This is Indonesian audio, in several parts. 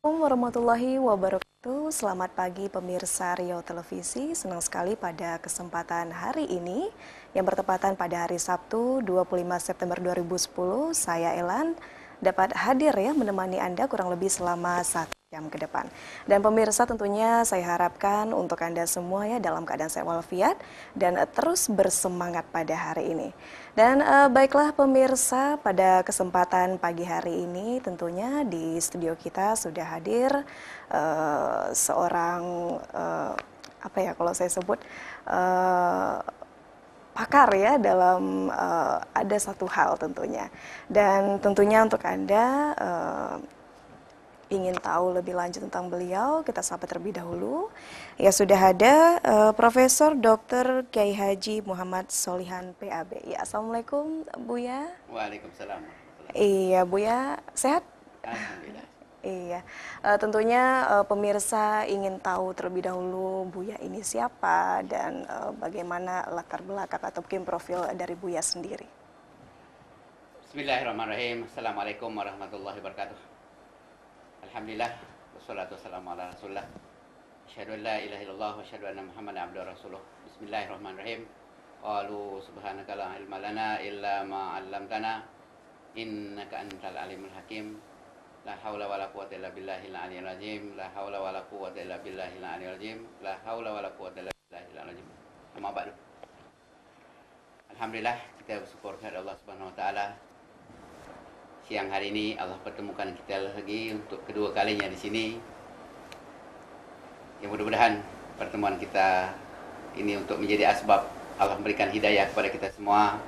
Assalamualaikum warahmatullahi wabarakatuh. Selamat pagi pemirsa Riau Televisi. Senang sekali pada kesempatan hari ini yang bertepatan pada hari Sabtu 25 September 2010, saya Elan dapat hadir menemani Anda kurang lebih selama 1 jam ke depan. Dan pemirsa, tentunya saya harapkan untuk Anda semua dalam keadaan sehat walafiat dan terus bersemangat pada hari ini. Dan baiklah pemirsa, pada kesempatan pagi hari ini tentunya di studio kita sudah hadir seorang kalau saya sebut pakar dalam ada satu hal tentunya. Dan tentunya untuk Anda ingin tahu lebih lanjut tentang beliau, kita sapa terlebih dahulu. Ya, sudah ada Profesor Dr. Kiai Haji Muhammad Solihan PAB. Ya, Assalamualaikum Buya. Waalaikumsalam. Iya Buya, sehat? Alhamdulillah. Iya, tentunya pemirsa ingin tahu terlebih dahulu Buya ini siapa dan bagaimana latar belakang atau mungkin profil dari Buya sendiri. Bismillahirrahmanirrahim. Assalamualaikum warahmatullahi wabarakatuh. Alhamdulillah, wassalatu wassalamu ala rasulullah. Asyhadu an la ilaha illallah wa asyhadu anna Muhammadan abduhu wa rasuluh. Bismillahirrahmanirrahim. Qalu subhanaka la ilma lana illa ma 'allamtana innaka antal alimul hakim. La haula wala quwwata illa billahil aliyyil azim. La haula wala quwwata illa billahil aliyyil azim. La haula wala quwwata illa billahil aliyyil azim. Amma ba'du. Alhamdulillah, kita bersyukur kepada Allah Subhanahu wa taala. Siang hari ini Allah pertemukan kita lagi untuk kedua kalinya di sini. Ya, mudah-mudahan pertemuan kita ini untuk menjadi asbab Allah memberikan hidayah kepada kita semua.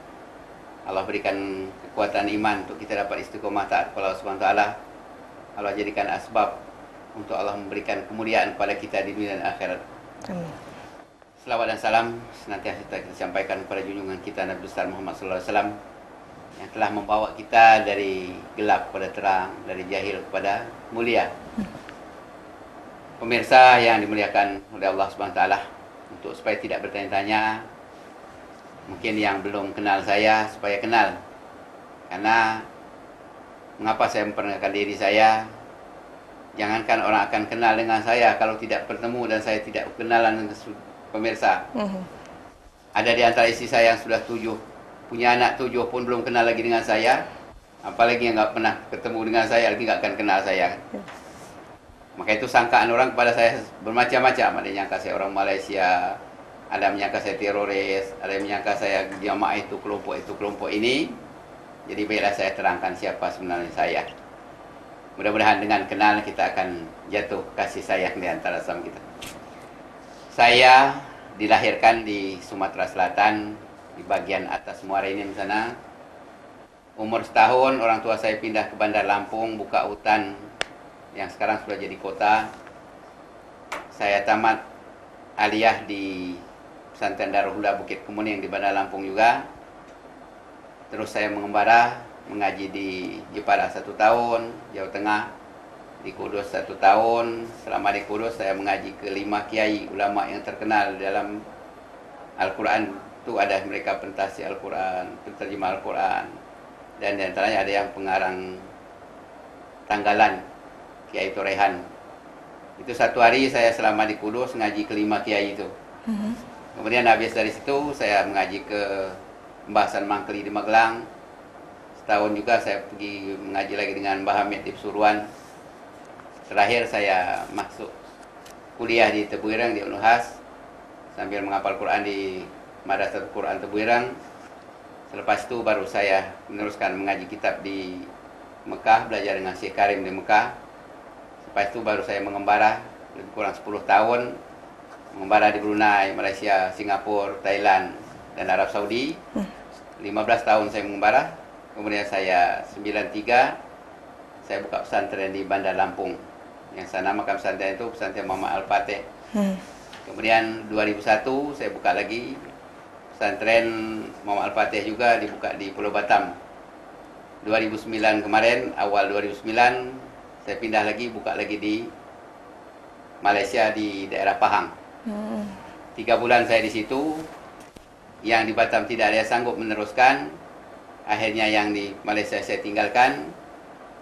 Allah berikan kekuatan iman untuk kita dapat istiqomah taat kepada Allah Subhanahu wa taala. Allah jadikan asbab untuk Allah memberikan kemuliaan kepada kita di dunia dan akhirat. Amin. Selawat dan salam senantiasa kita sampaikan kepada junjungan kita Nabi besar Muhammad sallallahu alaihi wasallam yang telah membawa kita dari gelap kepada terang, dari jahil kepada mulia. Pemirsa yang dimuliakan oleh Allah Subhanahu wa taala, untuk supaya tidak bertanya-tanya, mungkin yang belum kenal saya supaya kenal. Karena mengapa saya memperkenalkan diri saya? Jangankan orang akan kenal dengan saya kalau tidak bertemu dan saya tidak kenalan dengan pemirsa. Ada di antara istri saya yang sudah 7, punya anak 7 pun belum kenal lagi dengan saya. Apalagi yang nggak pernah ketemu dengan saya, lagi nggak akan kenal saya. Maka itu sangkaan orang kepada saya bermacam-macam. Ada yang menyangka saya orang Malaysia, ada yang menyangka saya teroris, ada yang menyangka saya jamaah itu, kelompok ini. Jadi baiklah saya terangkan siapa sebenarnya saya. Mudah-mudahan dengan kenal kita akan jatuh kasih sayang di antara sama kita. Saya dilahirkan di Sumatera Selatan, di bagian atas Muara Enim sana. Umur setahun orang tua saya pindah ke Bandar Lampung, buka hutan yang sekarang sudah jadi kota. Saya tamat aliyah di Pesantren Darul Huda Bukit Kemuning di Bandar Lampung juga. Terus saya mengembara, mengaji di Jepara 1 tahun, Jawa Tengah, di Kudus 1 tahun. Selama di Kudus saya mengaji ke 5 kiai ulama yang terkenal dalam Al-Quran. Itu ada mereka pentasi Al-Quran, penterjemah Al-Quran, dan di antaranya ada yang pengarang tanggalan, Kiai Torehan. Itu 1 hari saya selama di Kudus ngaji ke 5 kiai itu. Kemudian habis dari situ saya mengaji ke Pembahasan Mangkeli di Magelang. Setahun juga saya pergi mengaji lagi dengan Mbah Hamid di Pasuruan. Terakhir saya masuk kuliah di Tebu Ireng di Unhas sambil menghafal Quran di Madrasah Quran Tebu Ireng. Selepas itu baru saya meneruskan mengaji kitab di Mekah, belajar dengan Syekh Karim di Mekah. Selepas itu baru saya mengembara lebih kurang 10 tahun. Mengembara di Brunei, Malaysia, Singapura, Thailand, dan Arab Saudi. 15 tahun saya mengembara. Kemudian saya 93 saya buka pesantren di Bandar Lampung. Yang saya namakan pesantren itu Pesantren Muhammad Al-Fatih. Kemudian 2001 saya buka lagi pesantren Muhammad Al-Fatih juga, dibuka di Pulau Batam. 2009 kemarin, awal 2009 saya pindah lagi, buka lagi di Malaysia di daerah Pahang. 3 bulan saya di situ. Yang di Batam tidak ada yang sanggup meneruskan. Akhirnya yang di Malaysia saya tinggalkan.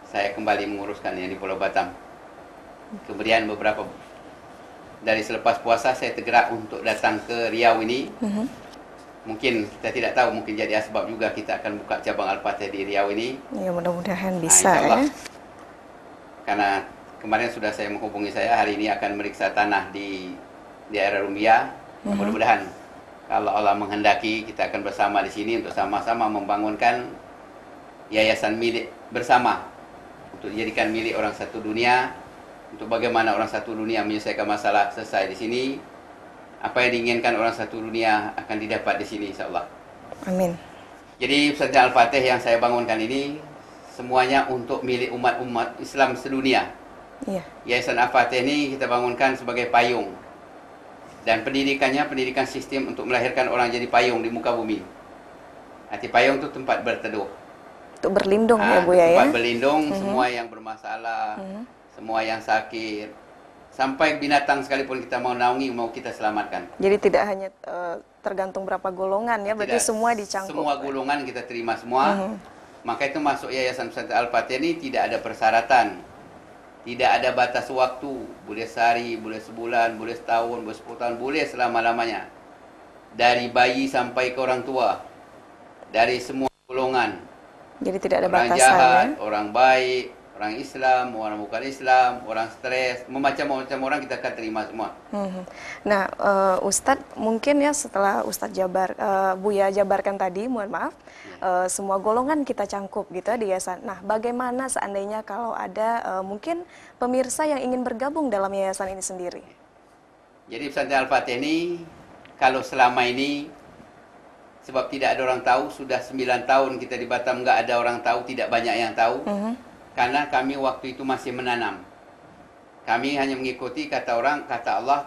Saya kembali menguruskan yang di Pulau Batam. Kemudian beberapa dari selepas puasa saya tergerak untuk datang ke Riau ini. Mungkin kita tidak tahu, mungkin jadi asbab juga kita akan buka cabang Al-Fatih di Riau ini. Ya, mudah-mudahan bisa InsyaAllah. ya. Karena kemarin sudah saya menghubungi saya, hari ini akan meriksa tanah di daerah Rumbia. Mudah-mudahan kalau Allah menghendaki kita akan bersama di sini untuk sama-sama membangunkan yayasan milik bersama untuk dijadikan milik orang satu dunia. Untuk bagaimana orang satu dunia menyelesaikan masalah selesai di sini. Apa yang diinginkan orang satu dunia akan didapat di sini, insyaAllah. Amin. Jadi pesantren Al-Fatih yang saya bangunkan ini semuanya untuk milik umat-umat Islam sedunia. Iya. Yayasan Al-Fatih ini kita bangunkan sebagai payung. Dan pendidikannya pendidikan sistem untuk melahirkan orang jadi payung di muka bumi. Arti payung itu tempat berteduh. Untuk berlindung ya Bu ya. Tempat berlindung semua yang bermasalah, semua yang sakit. Sampai binatang sekalipun kita mau naungi, mau kita selamatkan. Jadi tidak hanya tergantung berapa golongan ya, berarti Tidak, semua dicangkup. semua golongan kita terima semua. Maka itu masuk Yayasan Pesantren Al-Fatih ini tidak ada persyaratan. Tidak ada batas waktu. Boleh sehari, boleh sebulan, boleh setahun, boleh 10 tahun, boleh selama-lamanya. Dari bayi sampai ke orang tua. Dari semua golongan. Jadi tidak ada Orang batasan jahat, ya. orang baik, orang Islam, orang bukan Islam, orang stres, macam-macam orang kita akan terima semua. Nah, Ustadz mungkin ya setelah Ustadz Buya jabarkan tadi, mohon maaf, semua golongan kita cangkup gitu ya di yayasan. Nah, bagaimana seandainya kalau ada mungkin pemirsa yang ingin bergabung dalam yayasan ini sendiri? Jadi pesantren Al-Fatih ini, kalau selama ini, sebab tidak ada orang tahu, sudah 9 tahun kita di Batam nggak ada orang tahu, tidak banyak yang tahu. Karena kami waktu itu masih menanam. Kami hanya mengikuti kata orang, kata Allah,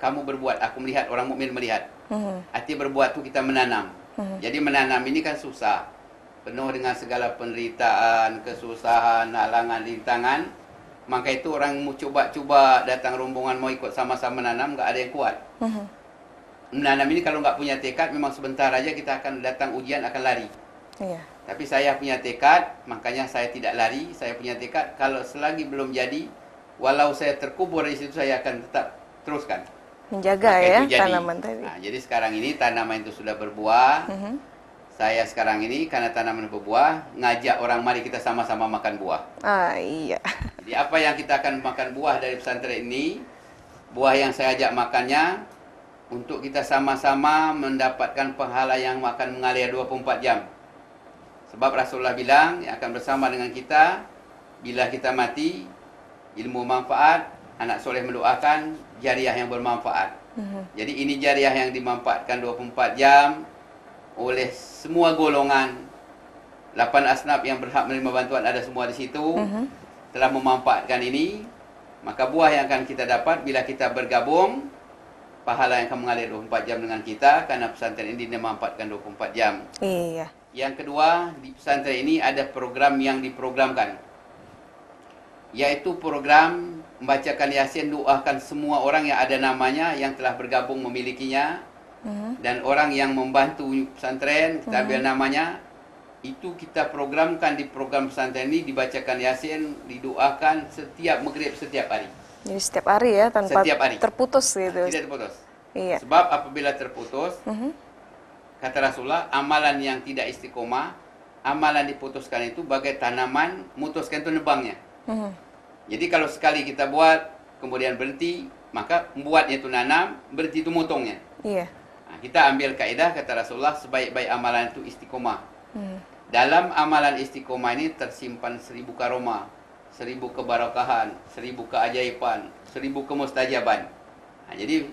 kamu berbuat, aku melihat, orang mukmin melihat. Arti berbuat itu kita menanam. Jadi menanam ini kan susah. Penuh dengan segala penderitaan, kesusahan, halangan, rintangan. Maka itu orang mau coba-coba datang rombongan mau ikut sama-sama menanam, nggak ada yang kuat. Menanam ini kalau nggak punya tekad, memang sebentar aja kita akan datang ujian, akan lari. Iya. Tapi saya punya tekad, makanya saya tidak lari. Saya punya tekad, kalau selagi belum jadi, walau saya terkubur di situ, saya akan tetap teruskan. Menjaga Maka ya itu jadi. tanaman tadi. Nah, jadi sekarang ini tanaman itu sudah berbuah. Saya sekarang ini karena tanaman berbuah, ngajak orang mari kita sama-sama makan buah. Ah, iya. Jadi apa yang kita akan makan buah dari pesantren ini, buah yang saya ajak makannya, untuk kita sama-sama mendapatkan pahala yang akan mengalir 24 jam. Sebab Rasulullah bilang yang akan bersama dengan kita bila kita mati, ilmu manfaat, anak soleh mendoakan, jariah yang bermanfaat. Jadi ini jariah yang dimanfaatkan 24 jam oleh semua golongan. 8 asnaf yang berhak menerima bantuan ada semua di situ. Telah memanfaatkan ini, maka buah yang akan kita dapat bila kita bergabung, pahala yang akan mengalir 24 jam dengan kita, karena pesantren ini dimanfaatkan 24 jam. Iya. Yang kedua, di pesantren ini ada program yang diprogramkan, yaitu program membacakan Yasin, doakan semua orang yang ada namanya, yang telah bergabung memilikinya, dan orang yang membantu pesantren, kita ambil namanya, itu kita programkan di program pesantren ini, dibacakan Yasin, didoakan setiap maghrib, setiap hari. Jadi setiap hari ya, tanpa Setiap hari. terputus gitu. Tidak terputus. Iya. Sebab apabila terputus, kata Rasulullah, amalan yang tidak istiqomah, amalan diputuskan itu bagai tanaman, mutuskan itu nebangnya. Jadi kalau sekali kita buat, kemudian berhenti, maka membuatnya itu nanam, berhenti itu motongnya. Iya. Nah, kita ambil kaidah kata Rasulullah, sebaik-baik amalan itu istiqomah. Dalam amalan istiqomah ini tersimpan 1000 karomah, 1000 keberkahan, 1000 keajaiban, 1000 kemustajaban. Nah, jadi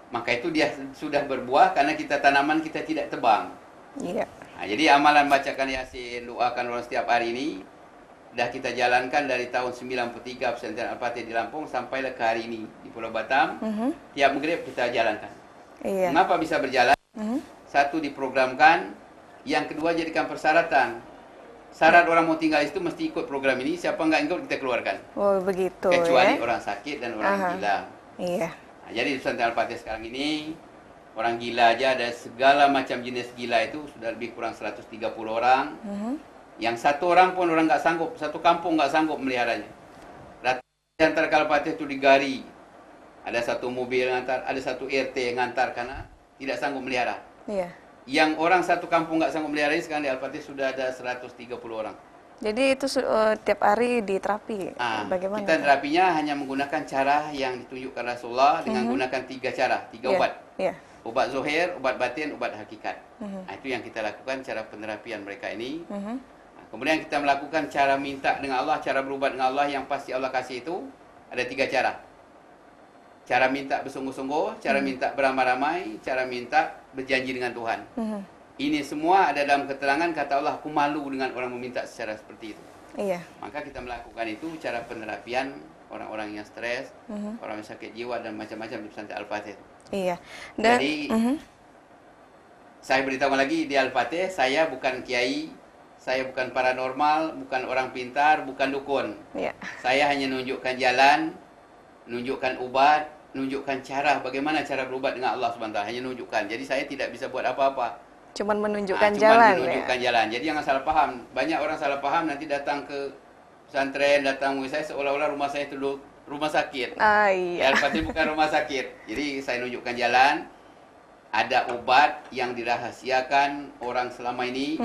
maka itu dia sudah berbuah karena kita tanaman kita tidak tebang. Iya. Nah, jadi amalan bacakan Yasin, doakan orang setiap hari ini dah kita jalankan dari tahun 93 pesantren Al-Fatih di Lampung sampai ke hari ini di Pulau Batam. Tiap maghrib kita jalankan. Iya. Mengapa bisa berjalan? Satu, diprogramkan. Yang kedua, jadikan persyaratan. Syarat orang mau tinggal itu mesti ikut program ini. Siapa nggak ikut kita keluarkan. Oh, begitu Kecuali ya. orang sakit dan orang gila. Iya. Nah, jadi di pesantren Al-Fatih sekarang ini, orang gila aja ada segala macam jenis gila itu sudah lebih kurang 130 orang. Yang satu orang pun orang nggak sanggup, satu kampung nggak sanggup meliharanya. Di antara Al-Fatihah itu digari. Ada satu mobil yang ngantar, ada satu RT yang ngantar karena tidak sanggup melihara. Iya. Yang orang satu kampung nggak sanggup melihara ini sekarang di Al-Fatihah sudah ada 130 orang. Jadi itu tiap hari diterapi. Bagaimana? Kita terapinya hanya menggunakan cara yang ditunjukkan Rasulullah dengan menggunakan 3 cara, 3 obat. Iya. Obat zohir, obat batin, obat hakikat. Itu yang kita lakukan cara penerapian mereka ini. Kemudian kita melakukan cara minta dengan Allah, cara berubat dengan Allah yang pasti Allah kasih itu ada 3 cara. Cara minta bersungguh-sungguh, cara minta beramai-ramai, cara minta berjanji dengan Tuhan. Ini semua ada dalam keterangan kata Allah, aku malu dengan orang meminta secara seperti itu. Iya. Maka kita melakukan itu cara penerapian orang-orang yang stres, orang yang sakit jiwa dan macam-macam di pesantren Al-Fatih. Iya. Dan, jadi saya beritahu lagi di Al-Fatih, saya bukan kiai, saya bukan paranormal, bukan orang pintar, bukan dukun. Iya. Saya hanya menunjukkan jalan, menunjukkan obat, menunjukkan cara bagaimana cara berubat dengan Allah SWT. Hanya menunjukkan. Jadi saya tidak bisa buat apa-apa. Cuman menunjukkan jalan. Cuman menunjukkan jalan. Jadi jangan salah paham. Banyak orang salah paham nanti datang ke pesantren, datang ke saya seolah-olah rumah saya itu rumah sakit. Iya. Al-Fatih bukan rumah sakit. Jadi saya menunjukkan jalan. Ada obat yang dirahasiakan orang selama ini.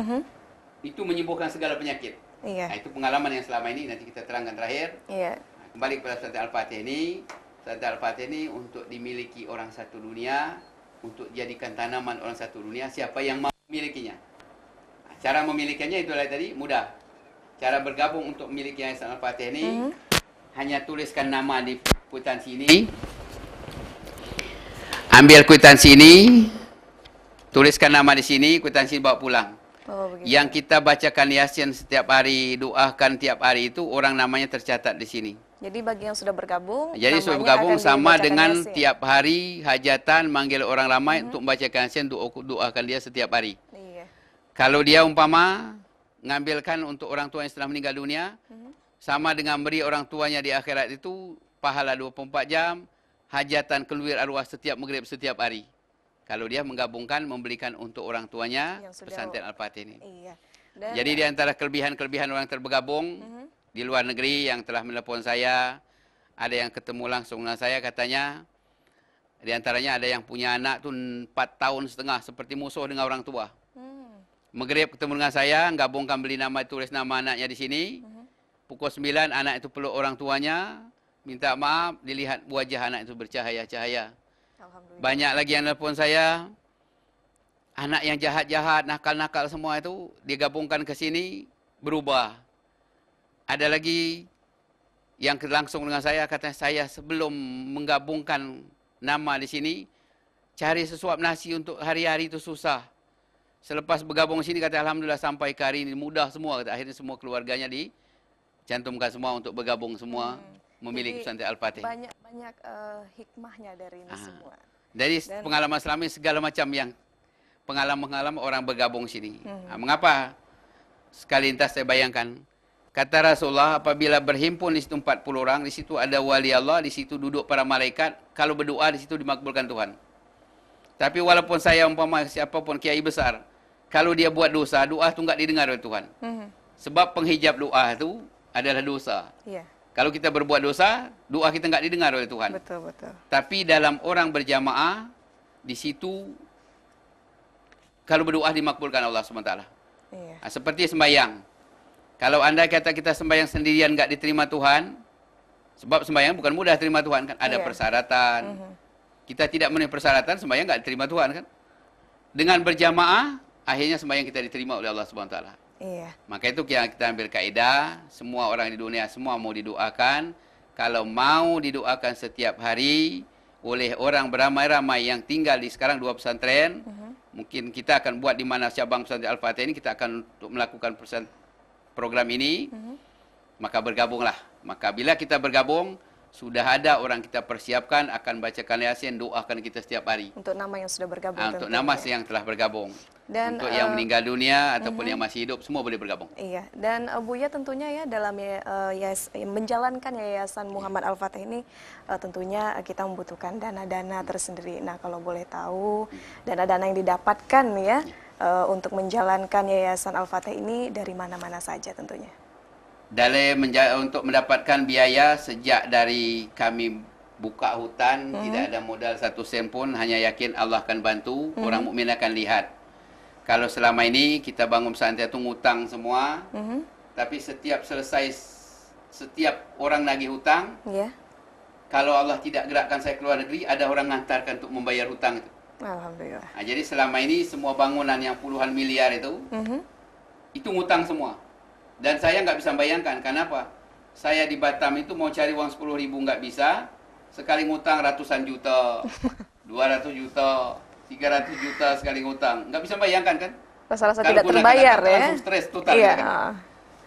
Itu menyembuhkan segala penyakit. Iya. Nah, itu pengalaman yang selama ini nanti kita terangkan terakhir. Iya. Nah, kembali kepada pesantren Al-Fatih ini. Pesantren Al-Fatih ini untuk dimiliki orang satu dunia, untuk jadikan tanaman orang satu dunia, siapa yang mau memilikinya. Nah, cara memilikinya itu tadi mudah. Cara bergabung untuk memiliki Yayasan Al-Fatih ini, hanya tuliskan nama di kwitansi ini. Ambil kwitansi ini, tuliskan nama di sini, kwitansi bawa pulang. Yang kita bacakan Yasin setiap hari, doakan tiap hari itu orang namanya tercatat di sini. Jadi bagi yang sudah bergabung, jadi sudah bergabung sama dengan Yasin. Tiap hari hajatan manggil orang ramai untuk membacakan Yasin, doakan dia setiap hari. Iya. Kalau dia umpama ngambilkan untuk orang tua yang setelah meninggal dunia, sama dengan beri orang tuanya di akhirat itu pahala 24 jam, hajatan keluar arwah setiap maghrib setiap hari. Kalau dia menggabungkan membelikan untuk orang tuanya pesantren Al-Fatih ini. Iya. Jadi di antara kelebihan-kelebihan orang terbergabung di luar negeri yang telah menelepon saya, ada yang ketemu langsung dengan saya, katanya di antaranya ada yang punya anak tuh 4 tahun setengah seperti musuh dengan orang tua. Maghrib ketemu dengan saya, gabungkan beli nama, tulis nama anaknya di sini. Pukul 9 anak itu peluk orang tuanya, minta maaf, dilihat wajah anak itu bercahaya-cahaya. Banyak lagi yang telepon saya, anak yang jahat-jahat, nakal-nakal semua itu digabungkan ke sini, berubah. Ada lagi yang langsung dengan saya, kata saya sebelum menggabungkan nama di sini, cari sesuap nasi untuk hari-hari itu susah. Selepas bergabung di sini, kata Alhamdulillah sampai ke hari ini mudah semua. Kata, akhirnya semua keluarganya dicantumkan semua untuk bergabung semua. Memiliki pesantren Al-Fatih. Banyak hikmahnya dari ini semua. Dari pengalaman selama ini segala macam yang pengalaman-pengalaman orang bergabung sini. Nah, mengapa? Sekali lintas saya bayangkan. Kata Rasulullah, apabila berhimpun di situ 40 orang, di situ ada wali Allah, di situ duduk para malaikat, kalau berdoa di situ dimakbulkan Tuhan. Tapi walaupun saya umpama siapapun kiai besar, kalau dia buat dosa, doa itu enggak didengar oleh Tuhan. Sebab penghijab doa itu adalah dosa. Iya. Kalau kita berbuat dosa, doa kita enggak didengar oleh Tuhan. Betul, betul. Tapi dalam orang berjamaah, di situ kalau berdoa dimakbulkan Allah SWT. Iya. Nah, seperti sembahyang. Kalau anda kata kita sembahyang sendirian enggak diterima Tuhan, sebab sembahyang bukan mudah terima Tuhan kan, ada persyaratan. Kita tidak memenuhi persyaratan, sembahyang enggak diterima Tuhan kan. Dengan berjamaah, akhirnya sembahyang kita diterima oleh Allah SWT. Iya. Maka itu kita ambil kaidah, semua orang di dunia semua mau didoakan. Kalau mau didoakan setiap hari oleh orang beramai-ramai yang tinggal di sekarang 2 pesantren, mungkin kita akan buat di mana cabang pesantren Al-Fatih ini, kita akan untuk melakukan program ini, maka bergabunglah. Maka bila kita bergabung, sudah ada orang kita persiapkan akan bacakan Yasin, doakan kita setiap hari. Untuk nama yang sudah bergabung. Untuk nama yang telah bergabung. Dan untuk yang meninggal dunia ataupun yang masih hidup, semua boleh bergabung. Iya. Dan Buya tentunya ya dalam menjalankan Yayasan Muhammad Al-Fatih ini tentunya kita membutuhkan dana-dana tersendiri. Nah, kalau boleh tahu dana-dana yang didapatkan ya untuk menjalankan Yayasan Al-Fatih ini dari mana-mana saja tentunya. untuk mendapatkan biaya sejak dari kami buka hutan, tidak ada modal 1 sen pun, hanya yakin Allah akan bantu, orang mukmin akan lihat. Kalau selama ini kita bangun pesantren itu ngutang semua, tapi setiap orang nagih hutang, kalau Allah tidak gerakkan saya keluar negeri, ada orang ngantarkan untuk membayar hutang itu. Alhamdulillah. Nah, jadi selama ini semua bangunan yang puluhan miliar itu ngutang semua. Dan saya nggak bisa bayangkan, kenapa? Saya di Batam itu mau cari uang 10.000 nggak bisa, sekali ngutang ratusan juta, 200 juta, 300 juta sekali ngutang. Nggak bisa bayangkan kan? Rasa-rasa tidak terbayar ya. Langsung stres total. Iya. Kan?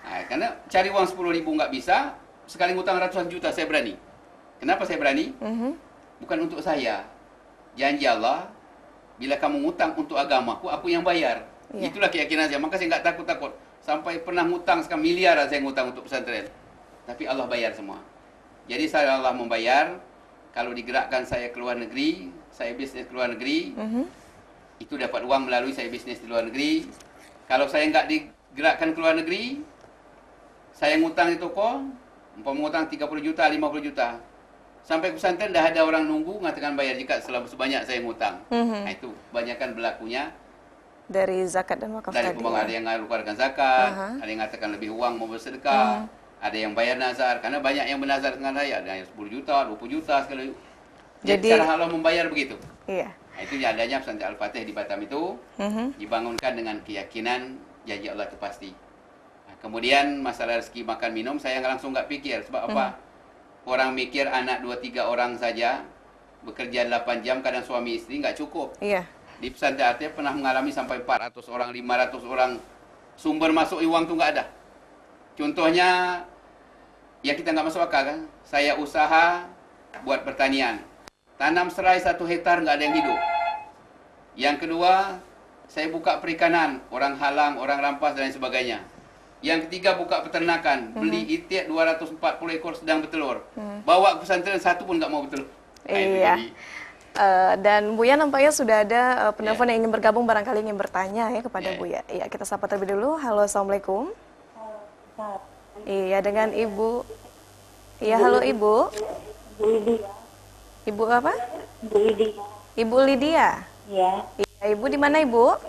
Nah, karena cari uang 10.000 nggak bisa, sekali ngutang ratusan juta saya berani. Kenapa saya berani? Bukan untuk saya. Janji Allah, bila kamu ngutang untuk agamaku, aku yang bayar. Itulah keyakinan saya. Maka saya nggak takut-takut. Sampai pernah ngutang sekarang miliar saya ngutang untuk pesantren. Tapi Allah bayar semua. Jadi saya Allah membayar. Kalau digerakkan saya keluar negeri, saya bisnis keluar negeri, itu dapat uang melalui saya bisnis di luar negeri. Kalau saya nggak digerakkan keluar negeri, saya ngutang di toko, ngutang 30 juta, 50 juta. Sampai pesantren dah ada orang nunggu mengatakan bayar jika selama sebanyak saya ngutang. Nah itu banyakkan berlakunya. Dari zakat dan wakaf tadi. Dari pembangunan ada yang mengeluarkan zakat, ada yang mengatakan lebih uang mau bersedekah, ada yang bayar nazar. Karena banyak yang bernazar dengan saya, ada yang 10 juta, 20 juta sekali. Jadi cara Allah membayar begitu. Iya. Nah, itu adanya pesantren Al-Fatih di Batam itu dibangunkan dengan keyakinan janji Allah itu pasti. Nah, kemudian masalah rezeki makan minum saya langsung nggak pikir. Sebab apa? Orang mikir anak 2-3 orang saja bekerja 8 jam kadang suami istri nggak cukup. Iya. Di pesantren artinya pernah mengalami sampai 400 orang, 500 orang sumber masuk uang itu nggak ada. Contohnya, ya kita nggak masuk akal kan. Saya usaha buat pertanian. Tanam serai 1 hektar nggak ada yang hidup. Yang kedua, saya buka perikanan. Orang halang, orang rampas dan lain sebagainya. Yang ketiga, buka peternakan. Beli itik 240 ekor sedang bertelur. Bawa ke pesantren, satu pun nggak mau bertelur. Nah, iya. Dan Buya nampaknya sudah ada penelpon yang ingin bergabung, barangkali ingin bertanya ya kepada Buya. Iya, kita sapa terlebih dulu. Halo, Assalamualaikum. Iya, dengan Ibu. Iya, halo Ibu. Bu Lydia. Ibu apa? Bu Lydia. Ibu Lydia. Iya. Iya, Ibu di mana Ibu?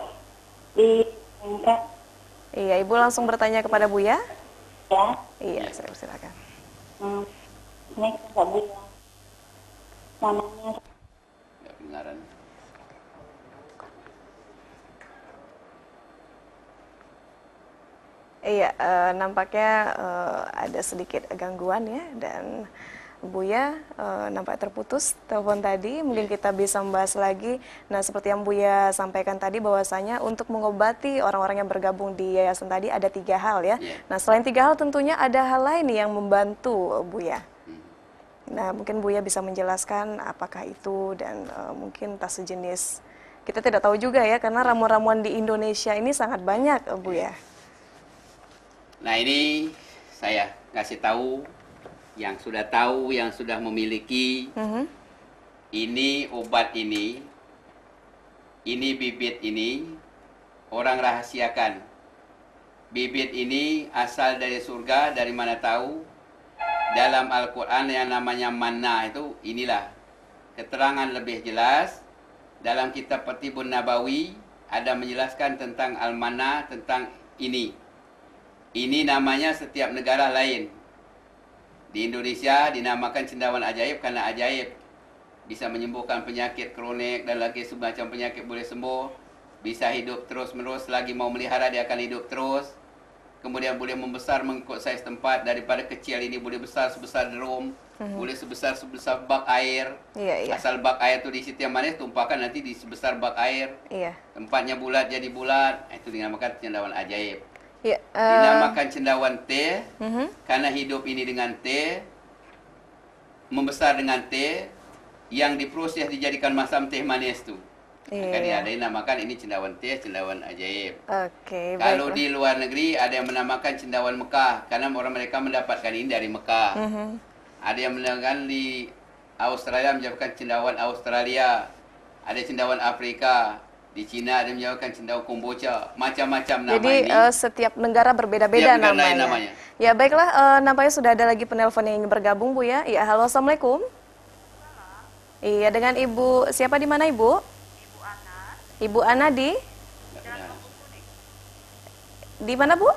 Di Bangka. Iya, Ibu langsung bertanya kepada Buya. Ya. Iya, saya persilakan. Ini Kak Buya. Namanya Kedengaran. Iya, nampaknya ada sedikit gangguan ya, dan Buya nampak terputus telepon tadi. Mungkin kita bisa membahas lagi. Nah, seperti yang Buya sampaikan tadi, bahwasanya untuk mengobati orang-orang yang bergabung di yayasan tadi ada 3 hal ya. Nah, selain 3 hal tentunya ada hal lain yang membantu Buya. Nah, mungkin Buya bisa menjelaskan apakah itu, dan mungkin tas sejenis. Kita tidak tahu juga ya, karena ramuan-ramuan di Indonesia ini sangat banyak, Buya. Nah, ini saya kasih tahu yang sudah tahu, yang sudah memiliki. Ini obat ini bibit ini, orang rahasiakan. Bibit ini asal dari surga, dari mana tahu? Dalam Al-Quran yang namanya manna itu, inilah keterangan lebih jelas. Dalam kitab Fatibun Nabawi ada menjelaskan tentang al-manna, tentang ini. Ini namanya setiap negara lain. Di Indonesia dinamakan cendawan ajaib karena ajaib. Bisa menyembuhkan penyakit kronik dan lagi semacam penyakit boleh sembuh. Bisa hidup terus-menerus, lagi mau melihara dia akan hidup terus. Kemudian boleh membesar mengikut saiz tempat. Daripada kecil ini boleh besar sebesar drum, boleh sebesar bak air. Asal bak air itu di situ yang manis, tumpahkan nanti di sebesar bak air. Tempatnya bulat jadi bulat. Itu dinamakan cendawan ajaib. Dinamakan cendawan teh karena hidup ini dengan teh, membesar dengan teh, yang diproses dijadikan masam teh manis tu. Maka ada yang dinamakan ini cendawan teh, cendawan ajaib. Kalau di luar negeri ada yang menamakan cendawan Mekah karena orang mereka mendapatkan ini dari Mekah. Ada yang menamakan di Australia menjadikan cendawan Australia. Ada cendawan Afrika. Di Cina ada menjawabkan cendau kombucha. Macam-macam nama Jadi ini. setiap negara berbeda-beda Setiap negara lain namanya. namanya. Ya baiklah, nampaknya sudah ada lagi penelpon yang ingin bergabung Bu ya. Ya halo, assalamualaikum. Iya, dengan Ibu siapa, di mana Ibu? Ibu Ana di mana Bu?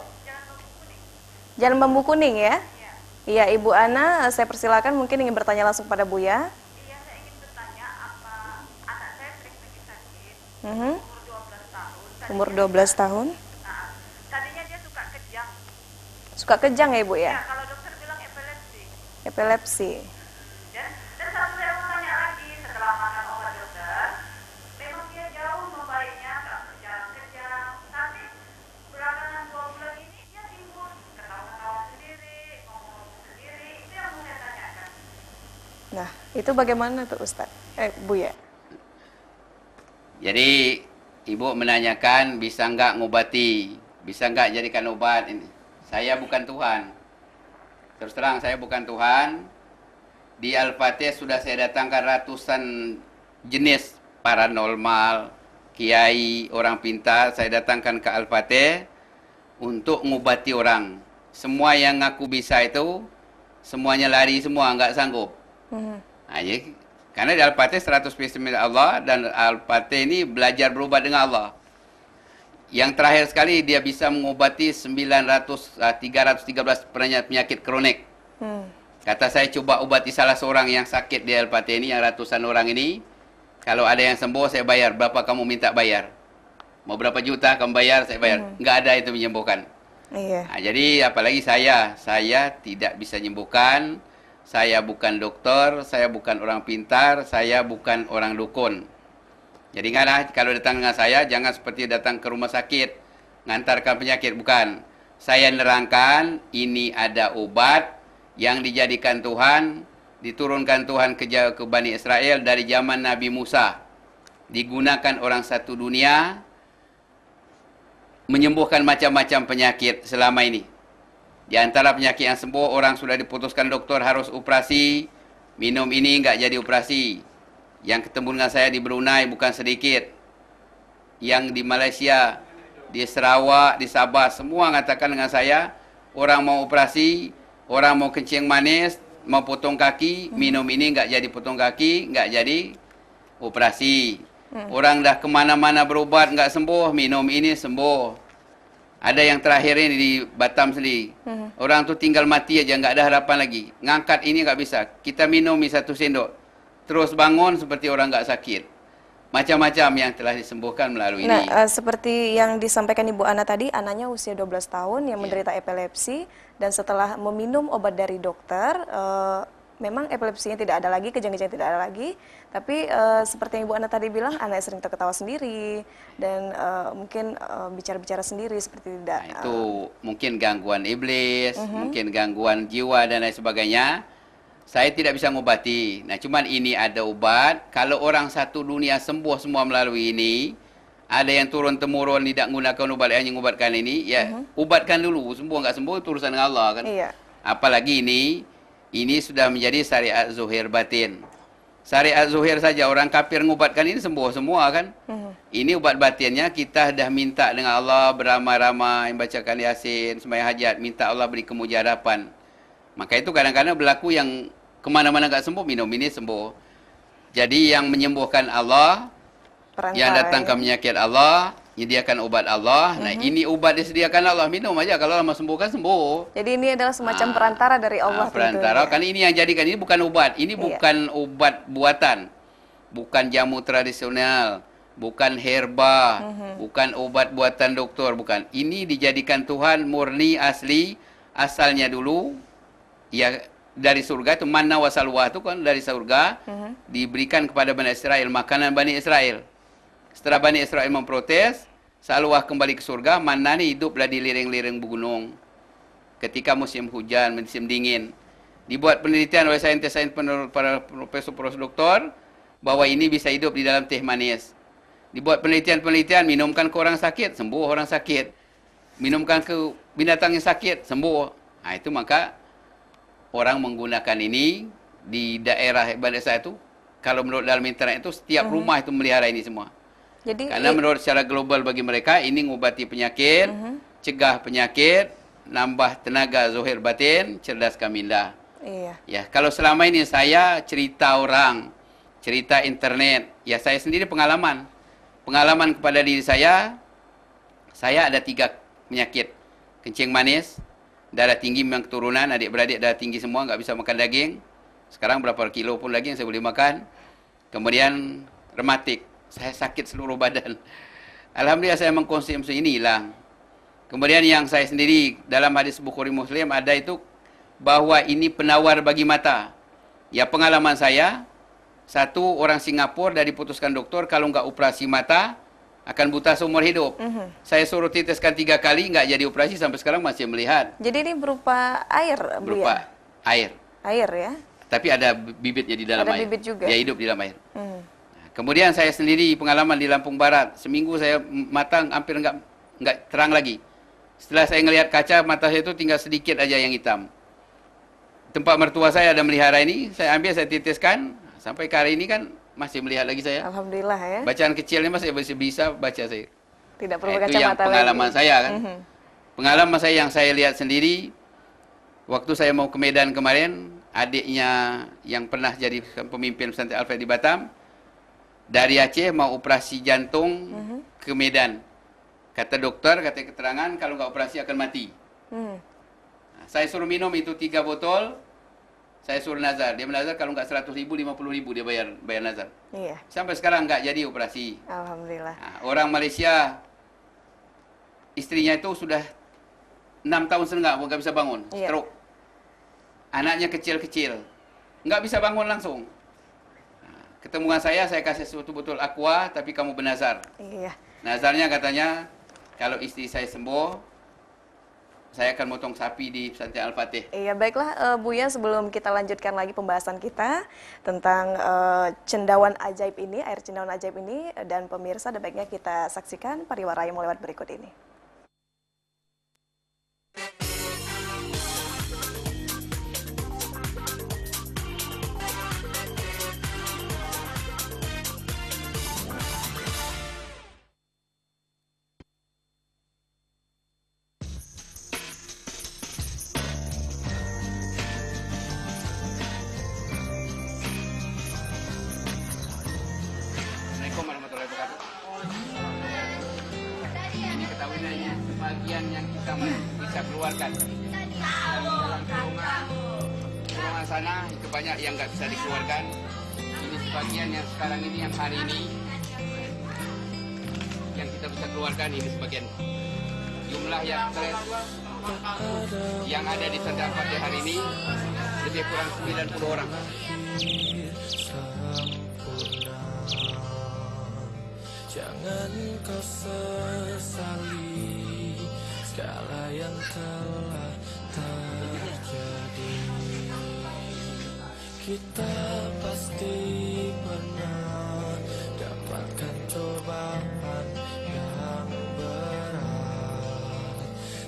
Jalan Bambu Kuning ya? Iya, Ibu Ana, saya persilakan mungkin ingin bertanya langsung pada Bu ya. Iya, saya ingin bertanya apa anak saya sering pergi sakit, Mhm. umur 12 tahun. Umur 12 tahun. Nah, tadinya dia suka kejang. Suka kejang ya Ibu Ya, ya? kalau dokter bilang epilepsi. Epilepsi. Dan satu saya mau tanya lagi, setelah makan obat dokter, memang dia jauh membaiknya, nggak kejang-kejang. Tapi belakangan 2 bulan ini dia timbul ketawa-ketawa sendiri, ngomong sendiri. Itu yang mau saya tanyakan. Nah, itu bagaimana tuh Ustadz? Bu ya? Jadi ibu menanyakan bisa enggak ngobati, bisa enggak jadikan obat ini. Saya bukan Tuhan. Terus terang saya bukan Tuhan. Di Al-Fatih sudah saya datangkan ratusan jenis paranormal, kiai, orang pintar, saya datangkan ke Al-Fatih untuk ngobati orang. Semua yang ngaku bisa itu semuanya lari semua, enggak sanggup. Mhm. Nah, jadi, karena di Al-Fatih 100% milik Allah dan Al-Fatih ini belajar berubat dengan Allah. Yang terakhir sekali dia bisa mengobati 313 penyakit kronik. Hmm. Kata saya coba obati salah seorang yang sakit di Al-Fatih ini, yang ratusan orang ini. Kalau ada yang sembuh saya bayar. Berapa kamu minta bayar? Mau berapa juta kamu bayar, saya bayar. Enggak ada itu menyembuhkan. Iya. Nah, jadi apalagi saya tidak bisa menyembuhkan. Saya bukan dokter, saya bukan orang pintar, saya bukan orang dukun. Jadi ingatlah, kalau datang dengan saya, jangan seperti datang ke rumah sakit, ngantarkan penyakit, bukan. Saya nerangkan, ini ada obat yang dijadikan Tuhan, diturunkan Tuhan ke Bani Israel dari zaman Nabi Musa. Digunakan orang satu dunia, menyembuhkan macam-macam penyakit selama ini. Di antara penyakit yang sembuh, orang sudah diputuskan doktor harus operasi, minum ini enggak jadi operasi. Yang ketemu dengan saya di Brunei bukan sedikit. Yang di Malaysia, di Sarawak, di Sabah, semua mengatakan dengan saya, orang mau operasi, orang mau kencing manis, mau potong kaki, minum ini enggak jadi potong kaki, enggak jadi operasi. Orang dah kemana-mana berobat enggak sembuh, minum ini sembuh. Ada yang terakhir ini di Batam sendiri. Orang tu tinggal mati aja, enggak ada harapan lagi. Ngangkat ini enggak bisa. Kita minum 1 sendok. Terus bangun seperti orang enggak sakit. Macam-macam yang telah disembuhkan melalui ini. Nah, seperti yang disampaikan Ibu Ana tadi, anaknya usia 12 tahun yang menderita epilepsi, dan setelah meminum obat dari dokter, memang epilepsinya tidak ada lagi, kejang-kejang tidak ada lagi, tapi seperti yang Ibu Ana tadi bilang, anaknya sering terketawa sendiri, dan mungkin bicara-bicara sendiri seperti tidak. Nah, itu mungkin gangguan iblis, mungkin gangguan jiwa dan lain sebagainya. Saya tidak bisa mengobati. Nah, cuman ini ada obat. Kalau orang satu dunia sembuh semua melalui ini, ada yang turun-temurun tidak menggunakan obat yang mengobatkan ini, ya ubatkan dulu. Sembuh enggak sembuh itu urusan dengan Allah kan. Iya. Apalagi ini sudah menjadi syariat zuhir batin. Syariat zuhir saja orang kafir mengobatkan ini sembuh semua kan. Ini obat batinnya kita dah minta dengan Allah, beramai-ramai, membacakan Yasin, sembahyang hajat, minta Allah beri kemujarapan. Maka itu kadang-kadang berlaku yang kemana-mana enggak sembuh, minum ini sembuh. Jadi yang menyembuhkan Allah, Perantara, yang datangkan penyakit Allah, menyediakan obat Allah. Nah, ini obat disediakan Allah, minum aja. Kalau Allah mau sembuhkan, sembuh. Jadi ini adalah semacam perantara dari Allah Perantara, tentunya. karena ini yang jadikan, ini bukan obat. Ini bukan obat buatan. Bukan jamu tradisional. Bukan herba. Bukan obat buatan doktor. Bukan. Ini dijadikan Tuhan murni, asli. Asalnya dulu, ya dari surga itu, manna wa salwa itu kan dari surga. Diberikan kepada Bani Israel, makanan Bani Israel. Setelah Bani Israel memprotes, salwah kembali ke surga, manna ni hiduplah di lereng-lereng gunung. Ketika musim hujan, musim dingin. Dibuat penelitian oleh saintis-saintis, para profesor doktor, bahwa ini bisa hidup di dalam teh manis. Dibuat penelitian-penelitian, minumkan ke orang sakit, sembuh orang sakit. Minumkan ke binatang yang sakit, sembuh. Nah, itu maka orang menggunakan ini di daerah Bani Israel itu, kalau menurut dalam internet itu, setiap rumah itu melihara ini semua. Jadi Karena menurut secara global bagi mereka ini ngobati penyakit, cegah penyakit, nambah tenaga zahir batin, cerdaskan minda. iya. Ya, kalau selama ini saya cerita orang, cerita internet, ya saya sendiri pengalaman. Pengalaman kepada diri saya ada 3 penyakit. Kencing manis, darah tinggi memang keturunan, adik-beradik darah tinggi semua, nggak bisa makan daging. Sekarang berapa kilo pun lagi yang saya boleh makan. Kemudian rematik, saya sakit seluruh badan. Alhamdulillah saya mengkonsumsi ini hilang. Kemudian yang saya sendiri dalam hadis Bukhari Muslim ada itu bahwa ini penawar bagi mata. Ya pengalaman saya, satu orang Singapura dari putuskan dokter kalau nggak operasi mata akan buta seumur hidup. Saya suruh teteskan 3 kali nggak jadi operasi sampai sekarang masih melihat. Jadi ini berupa air, Bu Berupa ya? air. Air ya? Tapi ada bibitnya di dalam Ada air. bibit juga? Dia hidup di dalam air. Hmm. Kemudian saya sendiri pengalaman di Lampung Barat. Seminggu saya mata hampir nggak terang lagi. Setelah saya ngelihat kaca, mata saya itu tinggal sedikit aja yang hitam. Tempat mertua saya ada melihara ini, saya ambil, saya teteskan. Sampai ke hari ini kan masih melihat lagi saya. Alhamdulillah ya. Bacaan kecilnya masih bisa baca saya. Tidak perlu Itu yang kacamata pengalaman lagi. saya kan. Pengalaman saya yang saya lihat sendiri, waktu saya mau ke Medan kemarin, adiknya yang pernah jadi pemimpin pesantren Al-Faid di Batam, dari Aceh mau operasi jantung ke Medan. Kata dokter, kata keterangan, kalau nggak operasi akan mati. Nah, saya suruh minum itu 3 botol, saya suruh nazar. Dia menazar kalau nggak 100.000, 50.000 dia bayar nazar. Iya. Sampai sekarang nggak jadi operasi. Alhamdulillah. Nah, orang Malaysia, istrinya itu sudah 6 tahun setengah, nggak bisa bangun, Iya. stroke. Anaknya kecil-kecil, nggak bisa bangun langsung. Nah, ketemu dengan saya kasih suatu botol aqua, tapi kamu bernazar. Iya. Nazarnya katanya, kalau istri saya sembuh, saya akan motong sapi di pesantren Al-Fatih. Iya, baiklah Buya, sebelum kita lanjutkan lagi pembahasan kita tentang cendawan ajaib ini, air cendawan ajaib ini, dan pemirsa, ada baiknya kita saksikan pariwara yang lewat berikut ini. Assalamualaikum warahmatullahi wabarakatuh. Ini ketahuiannya sebagian yang kita bisa keluarkan. Ruangan sana itu banyak yang nggak bisa dikeluarkan. Ini sebagian yang sekarang ini, yang hari ini, yang kita bisa keluarkan ini sebagian. Jumlah yang stres yang ada di pesantren Al-Fatih hari ini lebih kurang 90 orang. Jangan kau sesali segala yang telah terjadi. Kita pasti pernah dapatkan cobaan yang berat.